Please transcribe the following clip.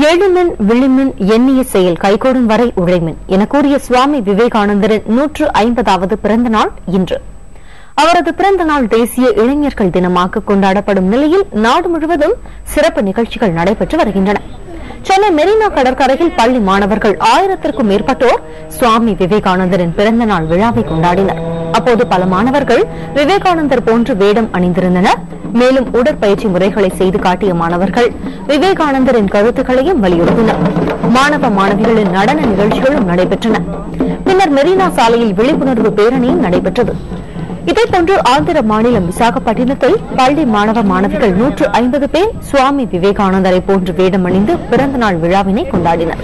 எழுமின் விழிமின் எண்ணிய செயல் கைகூடும் வரை உழைமின் என கூறிய சுவாமி விவேகானந்தரின் 150வது பிறந்த நாள் இன்று. அவரது பிறந்த நாள் தேசிய இளைஞர்கள் தினமாக கொண்டாடப்படும் நிலையில் நாடு முழுவதும் சிறப்பு நிகழ்ச்சிகள் நடைபெற்று வருகின்றன. சென்னை மெரினா கடற்கரையில் பள்ளி மாணவர்கள் 1000க்கும் மேற்பட்டோர் சுவாமி விவேகானந்தரின் பிறந்த நாள் விழாவை கொண்டாடினர். அப்போது பல மாணவர்கள் விவேகானந்தர் போன்று வேடம் அணிந்திருந்தனர். மேலும் உடற்பயிற்சி முறைகளை செய்து காட்டிய மாணவர்கள் விவேகானந்தரின் கருத்துக்களையும் வலியுறுத்தினர். மாணவ மாணவிகளின் நடன நிகழ்ச்சிகளும் நடைபெற்றன. பின்னர் மெரினா சாலையில் விழிப்புணர்வு பேரணியும் நடைபெற்றது. இதேபோன்று ஆந்திர மாநிலம் விசாகப்பட்டினத்தில் பள்ளி மாணவ மாணவிகள் 150 பேர் சுவாமி விவேகானந்தரை போன்று வேடம் அணிந்து பிறந்த நாள் விழாவினை கொண்டாடினர்.